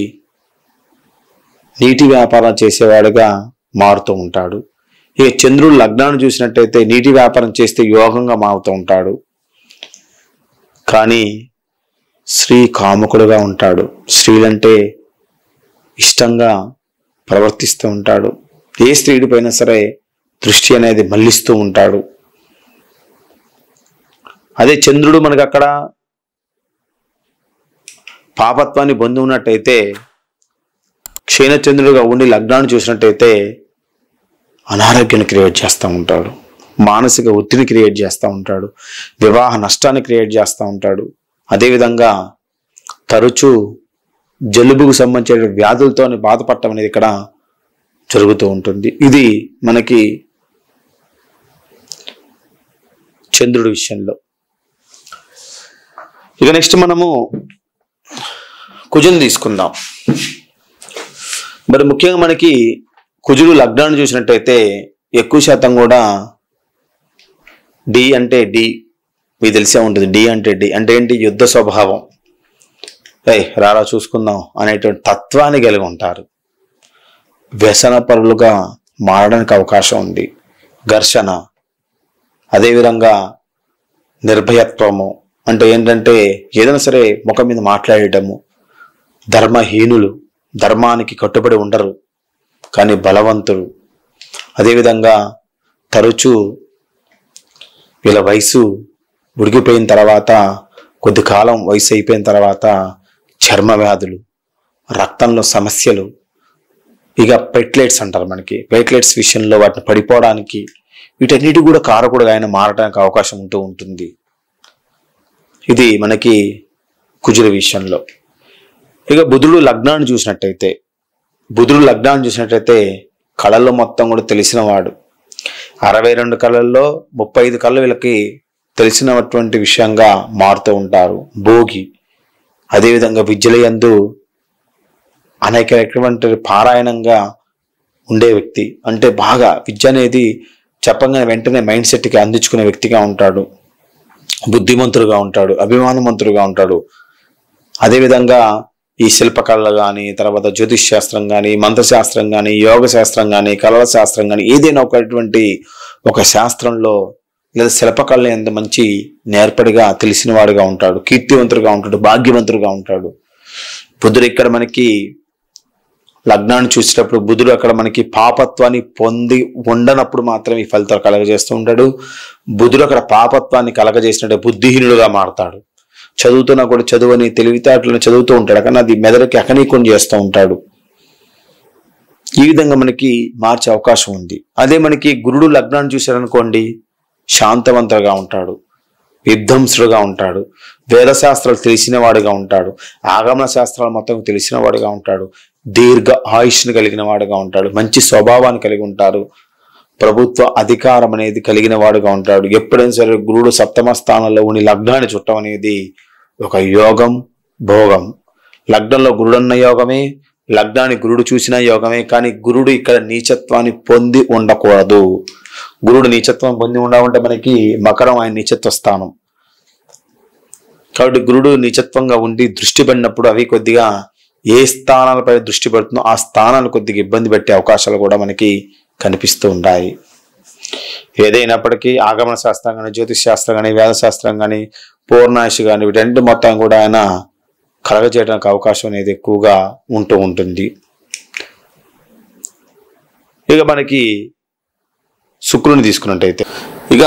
నీటి వ్యాపారం చేసేవాడుగా మారుతూ ఉంటాడు. ఇక చంద్రుడు లగ్నాన్ని చూసినట్టయితే నీటి వ్యాపారం చేస్తే యోగంగా మారుతూ ఉంటాడు. కానీ స్త్రీ కాముకుడుగా ఉంటాడు. స్త్రీలంటే ఇష్టంగా ప్రవర్తిస్తూ ఉంటాడు. ఏ స్త్రీడి పైన సరే దృష్టి అనేది మళ్లిస్తూ ఉంటాడు. అదే చంద్రుడు మనకు అక్కడ పాపత్వాన్ని పొంది ఉన్నట్టయితే క్షీణచంద్రుడుగా ఉండి లగ్నాన్ని చూసినట్టయితే అనారోగ్యాన్ని క్రియేట్ చేస్తూ ఉంటాడు. మానసిక ఒత్తిడిని క్రియేట్ చేస్తూ ఉంటాడు. వివాహ నష్టాన్ని క్రియేట్ చేస్తూ ఉంటాడు. అదేవిధంగా తరచూ జలుబుకు సంబంధించిన వ్యాధులతో బాధపడటం అనేది ఇక్కడ జరుగుతూ ఉంటుంది. ఇది మనకి చంద్రుడి విషయంలో. ఇక నెక్స్ట్ మనము కుజుని తీసుకుందాం. మరి ముఖ్యంగా మనకి కుజుడు లగ్నాన్ని చూసినట్టయితే ఎక్కువ శాతం కూడా డి అంటే డి, మీకు తెలిసే ఉంటుంది. డి అంటే డి అంటే ఏంటి? యుద్ధ స్వభావం. రారా చూసుకుందాం అనేటువంటి తత్వాన్ని కలిగి ఉంటారు. వ్యసన పరులుగా మారడానికి అవకాశం ఉంది. ఘర్షణ, అదేవిధంగా నిర్భయత్వము అంటే ఏంటంటే ఏదైనా సరే ముఖం మీద మాట్లాడటము. ధర్మహీనులు, ధర్మానికి కట్టుబడి ఉండరు కానీ బలవంతులు. అదేవిధంగా తరచూ వీళ్ళ వయసు ఉడికిపోయిన తర్వాత, కొద్ది కాలం వయసు అయిపోయిన తర్వాత చర్మ వ్యాధులు, రక్తంలో సమస్యలు, ఇక ప్లేట్లెట్స్ అంటారు మనకి. ప్లేట్లెట్స్ విషయంలో వాటిని పడిపోవడానికి, వీటన్నిటి కూడా కారకుడుగా ఆయన మారడానికి అవకాశం ఉంటూ ఉంటుంది. ఇది మనకి కుజుల విషయంలో. ఇక బుధుడు లగ్నాన్ని చూసినట్టయితే కళల్లో మొత్తం కూడా తెలిసినవాడు. 62 కళల్లో 35 కళలు వీళ్ళకి తెలిసినటువంటి విషయంగా మారుతూ ఉంటారు. భోగి, అదేవిధంగా విద్యల యందు అనేకటువంటి పారాయణంగా ఉండే వ్యక్తి. అంటే బాగా విద్య అనేది చెప్పగానే వెంటనే మైండ్ సెట్కి అందించుకునే వ్యక్తిగా ఉంటాడు. బుద్ధిమంతుడుగా ఉంటాడు. అభిమానవంతుడుగా ఉంటాడు. అదేవిధంగా ఈ శిల్పకళలు కానీ, తర్వాత జ్యోతిష్ శాస్త్రం కానీ, మంత్రశాస్త్రం కానీ, యోగ శాస్త్రం కానీ, కళల శాస్త్రం కానీ, ఏదైనా ఒక శాస్త్రంలో లేదా శిల్పకళ ఎంత మంచి నేర్పడిగా తెలిసిన వాడుగా ఉంటాడు. కీర్తివంతుడుగా ఉంటాడు. భాగ్యవంతుడుగా ఉంటాడు. బుధుడు ఇక్కడ మనకి లగ్నాన్ని చూసేటప్పుడు బుధుడు అక్కడ మనకి పాపత్వాన్ని పొంది ఉండనప్పుడు మాత్రం ఈ ఫలితాలు కలగజేస్తూ ఉంటాడు. బుధుడు అక్కడ పాపత్వాన్ని కలగజేసినట్టు బుద్ధిహీనుడుగా మారతాడు. చదువుతున్నా కూడా చదువుని తెలివితేటలను చదువుతూ ఉంటాడు, కానీ అది మెదడుకి అకనీకం చేస్తూ ఉంటాడు. ఈ విధంగా మనకి మార్చే అవకాశం ఉంది. అదే మనకి గురుడు లగ్నాన్ని చూశారనుకోండి, శాంతవంతుడుగా ఉంటాడు. విధ్వంసుడుగా ఉంటాడు. వేదశాస్త్రాలు తెలిసిన వాడుగా ఉంటాడు. ఆగమన శాస్త్రాలు మొత్తం తెలిసిన వాడుగా ఉంటాడు. దీర్ఘ ఆయుష్ని కలిగిన వాడుగా ఉంటాడు, మంచి స్వభావాన్ని కలిగి ఉంటారు, ప్రభుత్వ అధికారం అనేది కలిగిన వాడుగా ఉంటాడు. ఎప్పుడైనా సరే గురుడు సప్తమ స్థానంలో ఉండి లగ్నాన్ని చుట్టం అనేది ఒక యోగం, భోగం. లగ్నంలో గురుడన్న యోగమే, లగ్నాన్ని గురుడు చూసిన యోగమే. కానీ గురుడు ఇక్కడ నీచత్వాన్ని పొంది ఉండకూడదు. గురుడు నీచత్వం పొంది ఉండాలంటే మనకి మకరం ఆయన నీచత్వ స్థానం కాబట్టి గురుడు నీచత్వంగా ఉండి దృష్టి పడినప్పుడు అవి కొద్దిగా ఏ స్థానాలపై దృష్టి పడుతుందో ఆ స్థానాలు కొద్దిగా ఇబ్బంది పెట్టే అవకాశాలు కూడా మనకి కనిపిస్తూ ఉన్నాయి. ఏదైనప్పటికీ ఆగమన శాస్త్రం కానీ, జ్యోతిష్ శాస్త్రం కానీ, వేద శాస్త్రం కానీ, పూర్ణాయుషి కానీ వీటన్నిటి మొత్తం కూడా ఆయన కలగజేయడానికి అవకాశం అనేది ఎక్కువగా ఉంటూ ఉంటుంది. ఇక మనకి శుక్రుని తీసుకున్నట్టయితే, ఇక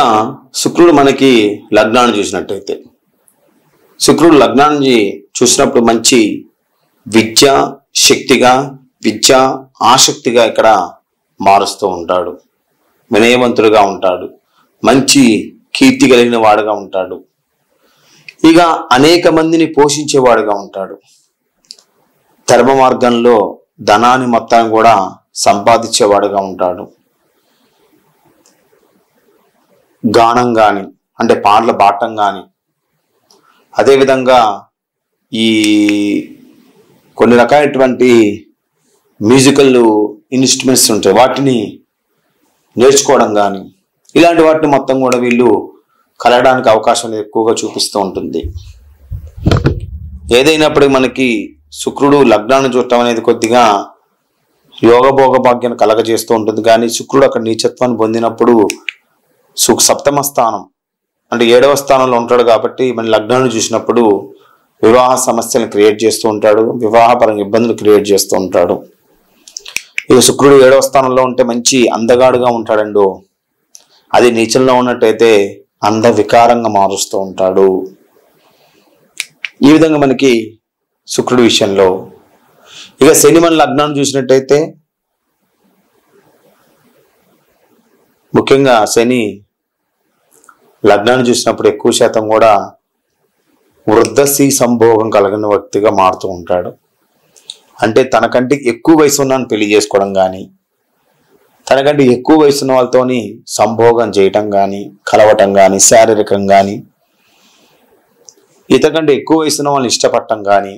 శుక్రుడు మనకి లగ్నాన్ని చూసినట్టయితే, శుక్రుడు లగ్నాన్ని చూసినప్పుడు మంచి విద్య శక్తిగా, విద్య ఆసక్తిగా ఇక్కడ మారుస్తూ ఉంటాడు. వినయవంతుడుగా ఉంటాడు, మంచి కీర్తి కలిగిన వాడుగా ఉంటాడు. ఇక అనేక మందిని పోషించేవాడుగా ఉంటాడు. ధర్మ మార్గంలో ధనాన్ని మొత్తాన్ని కూడా సంపాదించేవాడుగా ఉంటాడు. గానం కానీ అంటే పాటలు పాడటం కానీ, అదేవిధంగా ఈ కొన్ని రకాలైనటువంటి మ్యూజికల్ ఇన్స్ట్రుమెంట్స్ ఉంటాయి, వాటిని నేర్చుకోవడం కానీ, ఇలాంటి వాటిని మొత్తం కూడా వీళ్ళు కలగడానికి అవకాశం ఎక్కువగా చూపిస్తూ ఉంటుంది. ఏదైనప్పటికీ మనకి శుక్రుడు లగ్నాన్ని చూడటం అనేది కొద్దిగా యోగభోగ భాగ్యాన్ని కలగజేస్తూ ఉంటుంది. కానీ శుక్రుడు అక్కడ నీచత్వాన్ని పొందినప్పుడు సప్తమ స్థానం అంటే 7వ స్థానంలో ఉంటాడు కాబట్టి మన లగ్నాన్ని చూసినప్పుడు వివాహ సమస్యలను క్రియేట్ చేస్తూ ఉంటాడు, వివాహపరంగా ఇబ్బందులు క్రియేట్ చేస్తూ ఉంటాడు. ఇక శుక్రుడు 7వ స్థానంలో ఉంటే మంచి అందగాడుగా ఉంటాడండు. అది నీచంలో ఉన్నట్టయితే అంద వికారంగా మారుస్తూ ఉంటాడు. ఈ విధంగా మనకి శుక్రుడి విషయంలో. ఇక శని మన లగ్నాన్ని చూసినట్టయితే ముఖ్యంగా శని లగ్నాన్ని చూసినప్పుడు ఎక్కువ శాతం కూడా వృద్ధశ్రీ సంభోగం కలిగిన వ్యక్తిగా మారుతూ ఉంటాడు. అంటే తనకంటే ఎక్కువ వయసు ఉన్న పెళ్లి చేసుకోవడం కానీ, తనకంటే ఎక్కువ వయసు ఉన్న వాళ్ళతోని సంభోగం చేయటం కానీ, కలవటం కానీ, శారీరకం కానీ, ఇతరకంటే ఎక్కువ వయసు ఉన్న వాళ్ళని ఇష్టపడటం కానీ,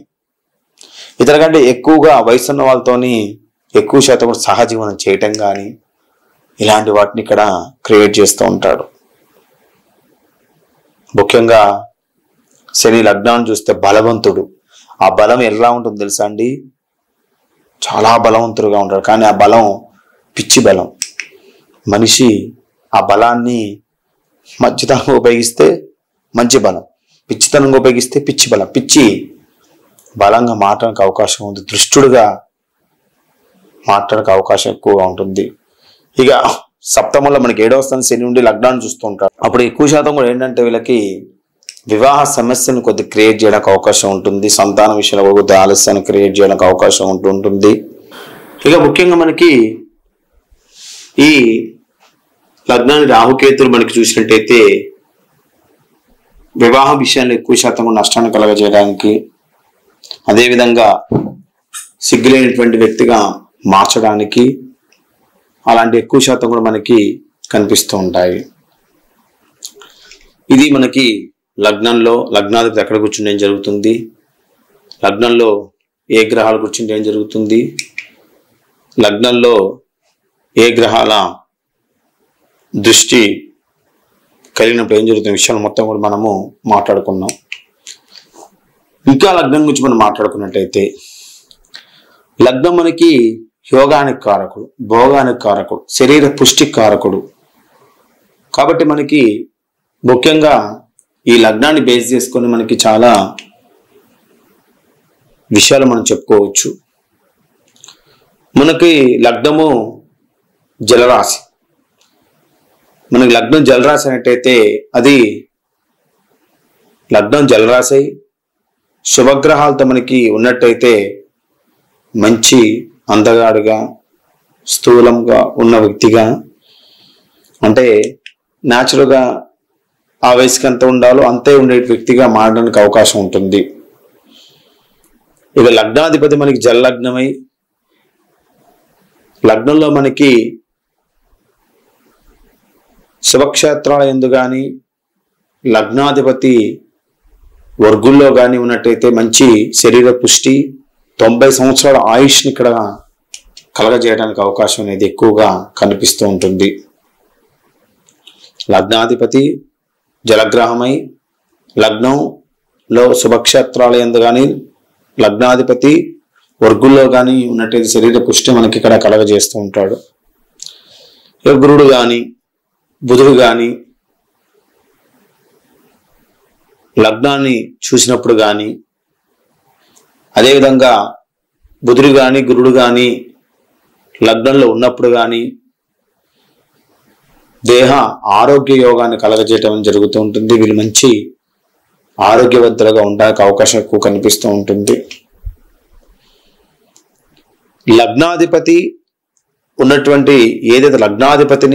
ఇతరకంటే ఎక్కువగా వయసు ఉన్న వాళ్ళతోని ఎక్కువ శాతం కూడా సహజీవనం చేయటం కానీ, ఇలాంటి వాటిని ఇక్కడ క్రియేట్ చేస్తూ ఉంటాడు. ముఖ్యంగా శని లగ్నాన్ని చూస్తే బలవంతుడు. ఆ బలం ఎలా ఉంటుందో తెలుసా అండి? చాలా బలవంతుడుగా ఉంటాడు. కానీ ఆ బలం పిచ్చి బలం. మనిషి ఆ బలాన్ని మంచితనంగా ఉపయోగిస్తే మంచి బలం, పిచ్చితనంగా ఉపయోగిస్తే పిచ్చి బలం. పిచ్చి బలంగా మారడానికి అవకాశం ఉంది, దృష్టుడుగా మారడానికి అవకాశం ఎక్కువగా ఉంటుంది. ఇక సప్తమంలో మనకి 7వ స్థానం శని నుండి లగ్నాన్ని చూస్తూ ఉంటారు. అప్పుడు ఎక్కువ శాతం కూడా ఏంటంటే వీళ్ళకి వివాహ సమస్యను కొద్దిగా క్రియేట్ చేయడానికి అవకాశం ఉంటుంది. సంతాన విషయంలో కొద్దిగా ఆలస్యాన్ని క్రియేట్ చేయడానికి అవకాశం ఉంటుంది. ఇక ముఖ్యంగా మనకి ఈ లగ్నాన్ని రాహుకేతులు మనకి చూసినట్టయితే వివాహ విషయాల్లో ఎక్కువ శాతం నష్టాన్ని కలగజేయడానికి, అదేవిధంగా సిగ్గులేనటువంటి వ్యక్తిగా మార్చడానికి అలాంటి ఎక్కువ శాతం కూడా మనకి కనిపిస్తూ ఉంటాయి. ఇది మనకి లగ్నంలో లగ్నాధిపతి ఎక్కడ కూర్చుంటే ఏం జరుగుతుంది, లగ్నంలో ఏ గ్రహాలు కూర్చుంటే ఏం జరుగుతుంది, లగ్నంలో ఏ గ్రహాల దృష్టి కలిగినప్పుడు ఏం జరుగుతున్న విషయాలు మొత్తం కూడా మనము మాట్లాడుకున్నాం. ఇంకా లగ్నం గురించి మనం మాట్లాడుకున్నట్టయితే లగ్నం మనకి యోగానికి కారకుడు, భోగానికి కారకుడు, శరీర పుష్టికి కారకుడు. కాబట్టి మనకి ముఖ్యంగా ఈ లగ్నాన్ని బేస్ చేసుకొని మనకి చాలా విషయాలు మనం చెప్పుకోవచ్చు. మనకి లగ్నము జలరాశి. మనకి లగ్నం జలరాశి అనేటైతే అది లగ్నం జలరాశి శుభగ్రహాలతో మనకి ఉన్నట్టయితే మంచి అందగాడుగా, స్థూలంగా ఉన్న వ్యక్తిగా, అంటే న్యాచురల్గా ఆ వయసుకి ఎంత ఉండాలో అంతే ఉండే వ్యక్తిగా మారడానికి అవకాశం ఉంటుంది. ఇక లగ్నాధిపతి మనకి జలలగ్నమై లగ్నంలో మనకి శుభక్షేత్రాల యందు కానీ లగ్నాధిపతి వర్గుల్లో కానీ ఉన్నట్టయితే మంచి శరీర పుష్టి, 90 సంవత్సరాల ఆయుష్ని ఇక్కడ కలగజేయడానికి అవకాశం అనేది ఎక్కువగా కనిపిస్తూ ఉంటుంది. లగ్నాధిపతి జలగ్రహమై లగ్నంలో శుభక్షేత్రాల యందు కానీ లగ్నాధిపతి వర్గుల్లో కానీ ఉన్నట్టయితే శరీర పుష్టి మనకి ఇక్కడ కలగజేస్తూ ఉంటాడు. గురుడు కానీ బుధుడు కానీ లగ్నాన్ని చూసినప్పుడు కానీ, అదేవిధంగా బుధుడు కానీ గురుడు కానీ లగ్నంలో ఉన్నప్పుడు కానీ దేహ ఆరోగ్య యోగాన్ని కలగజేయటం జరుగుతూ ఉంటుంది. వీళ్ళు మంచి ఆరోగ్యవంతులుగా ఉండడానికి అవకాశం ఎక్కువ కనిపిస్తూ ఉంటుంది. లగ్నాధిపతి ఉన్నటువంటి ఏదైతే లగ్నాధిపతి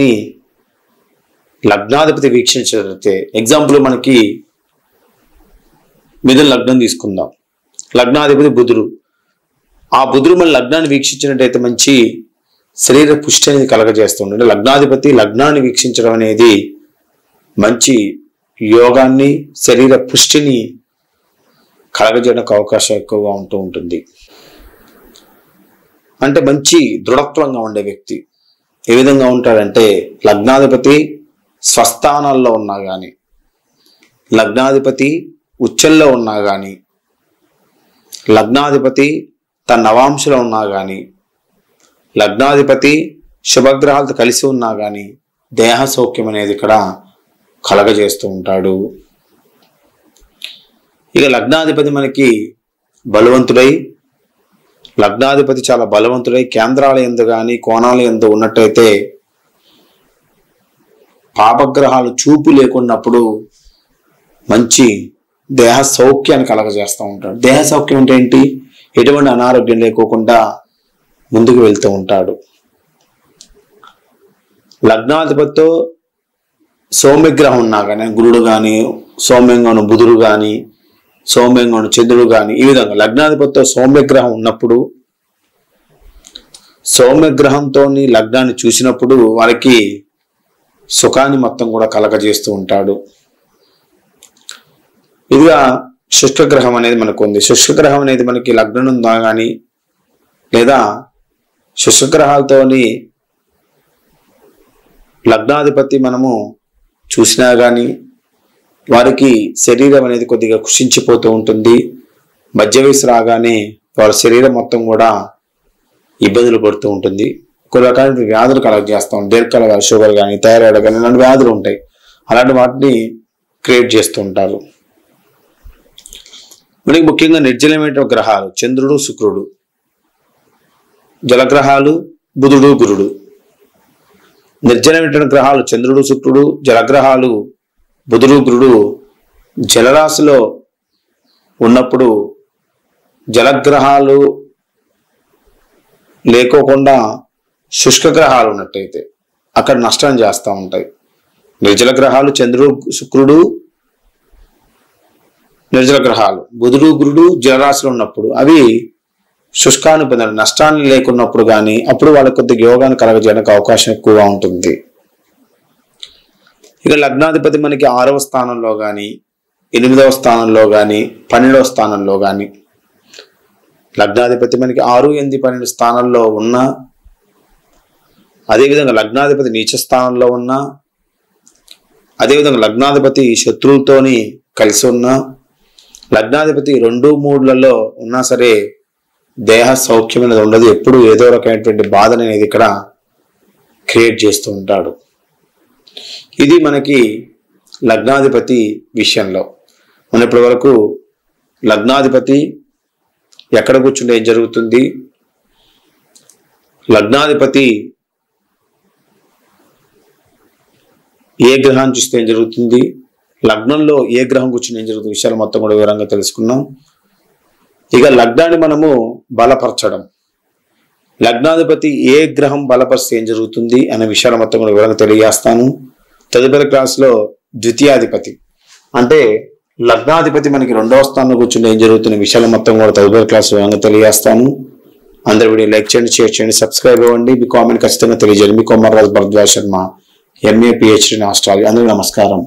వీక్షించినట్లయితే, ఎగ్జాంపుల్ మనకి మిథున లగ్నం తీసుకుందాం. లగ్నాధిపతి బుధుడు, ఆ బుధుడు మన లగ్నాన్ని వీక్షించినట్టయితే మంచి శరీర పుష్టి అనేది కలగజేస్తుండే. లగ్నాధిపతి లగ్నాన్ని వీక్షించడం అనేది మంచి యోగాన్ని, శరీర పుష్టిని కలగజేయడానికి అవకాశం ఎక్కువగా ఉంటూ ఉంటుంది. అంటే మంచి దృఢత్వంగా ఉండే వ్యక్తి ఏ విధంగా ఉంటాడంటే, లగ్నాధిపతి స్వస్థానాల్లో ఉన్నా కానీ, లగ్నాధిపతి ఉచ్చల్లో ఉన్నా కానీ, లగ్నాధిపతి తన నవాంశలో ఉన్నా కానీ, లగ్నాధిపతి శుభగ్రహాలతో కలిసి ఉన్నా కానీ దేహ సౌఖ్యం అనేది ఇక్కడ కలగజేస్తూ ఉంటాడు. ఇక లగ్నాధిపతి మనకి బలవంతుడై, లగ్నాధిపతి చాలా బలవంతుడై కేంద్రాల యందు కానీ కోణాల యందు ఉన్నట్టయితే పాపగ్రహాలు చూపు లేకున్నప్పుడు మంచి దేహ సౌఖ్యాన్ని కలగజేస్తూ ఉంటాడు. దేహ సౌఖ్యం అంటే ఏంటి? ఎటువంటి అనారోగ్యం లేకోకుండా ముందుకు వెళ్తూ ఉంటాడు. లగ్నాధిపతితో సౌమ్యగ్రహం ఉన్నా కానీ, గురుడు కానీ, సౌమ్యంగాను బుధుడు కానీ, సౌమ్యంగాను చంద్రుడు కానీ, ఈ విధంగా లగ్నాధిపతితో సౌమ్యగ్రహం ఉన్నప్పుడు, సౌమ్యగ్రహంతో లగ్నాన్ని చూసినప్పుడు వారికి సుఖాన్ని మొత్తం కూడా కలగజేస్తూ ఉంటాడు. ఇదిగా శుష్కగ్రహం అనేది మనకు ఉంది. శుష్కగ్రహం అనేది మనకి లగ్నం ఉందా కానీ, లేదా శుష్కగ్రహాలతోని లగ్నాధిపతి మనము చూసినా కానీ వారికి శరీరం అనేది కొద్దిగా కుషించిపోతూ ఉంటుంది. మధ్య వయసు రాగానే వారి శరీరం మొత్తం కూడా ఇబ్బందులు పడుతూ ఉంటుంది. కొన్ని రకాల వ్యాధులు కలగజేస్తూ ఉంటాయి. దీర్ఘకాల వ్యాధి, షుగర్ కానీ, థైరాయిడ్ కానీ ఇలాంటి వ్యాధులు ఉంటాయి. అలాంటి వాటిని క్రియేట్ చేస్తూ ఉంటారు. మనకి ముఖ్యంగా నిర్జలమైన గ్రహాలు చంద్రుడు, శుక్రుడు, జలగ్రహాలు బుధుడు, గురుడు. నిర్జలమైన గ్రహాలు చంద్రుడు, శుక్రుడు, జలగ్రహాలు బుధుడు, గురుడు జలరాశిలో ఉన్నప్పుడు జలగ్రహాలు లేకోకుండా శుష్క గ్రహాలు ఉన్నట్టయితే అక్కడ నష్టం చేస్తూ ఉంటాయి. నిర్జల గ్రహాలు చంద్రుడు, శుక్రుడు, నిర్జల గ్రహాలు బుధుడు, గురుడు జలరాశిలో ఉన్నప్పుడు అవి శుష్కాన్ని పొందాలి. నష్టాన్ని లేకున్నప్పుడు కానీ అప్పుడు వాళ్ళకి కొద్దిగా యోగాన్ని కలగజేయడానికి అవకాశం ఎక్కువగా ఉంటుంది. ఇక లగ్నాధిపతి మనకి 6వ స్థానంలో కానీ, 8వ స్థానంలో కానీ, 12వ స్థానంలో కానీ, లగ్నాధిపతి మనకి 6, 8, 12 స్థానాల్లో ఉన్నా, అదేవిధంగా లగ్నాధిపతి నీచ స్థానంలో ఉన్నా, అదేవిధంగా లగ్నాధిపతి శత్రువులతోని కలిసి ఉన్నా, లగ్నాధిపతి 2, 3లలో ఉన్నా సరే దేహ సౌఖ్యం అనేది ఉండదు. ఎప్పుడు ఏదో రకమైనటువంటి బాధ అనేది ఇక్కడ క్రియేట్ చేస్తూ ఉంటాడు. ఇది మనకి లగ్నాధిపతి విషయంలో. మన ఇప్పటి వరకు లగ్నాధిపతి ఎక్కడ కూర్చుంటే ఏం జరుగుతుంది, లగ్నాధిపతి ఏ గ్రహాన్ని చూస్తే ఏం జరుగుతుంది, లగ్నంలో ఏ గ్రహం కూర్చుని ఏం జరుగుతుంది విషయాలు మొత్తం కూడా వివరంగా తెలుసుకున్నాం. ఇక లగ్నాన్ని మనము బలపరచడం, లగ్నాధిపతి ఏ గ్రహం బలపరిస్తే ఏం జరుగుతుంది అనే విషయాలు మొత్తం కూడా వివరంగా తెలియజేస్తాను. తదుపరి క్లాసులో ద్వితీయాధిపతి అంటే లగ్నాధిపతి మనకి 2వ స్థానంలో కూర్చుంటే ఏం జరుగుతున్న విషయాలు మొత్తం కూడా తదుపరి క్లాసు వివరంగా తెలియజేస్తాను. అందరూ వీడియో లైక్ చేయండి, షేర్ చేయండి, సబ్స్క్రైబ్ అవ్వండి. మీ కామెంట్ ఖచ్చితంగా తెలియజేయండి. మీ Komarraju Bharadwaj Sharma, MA PhD in Astrology. అందరూ నమస్కారం.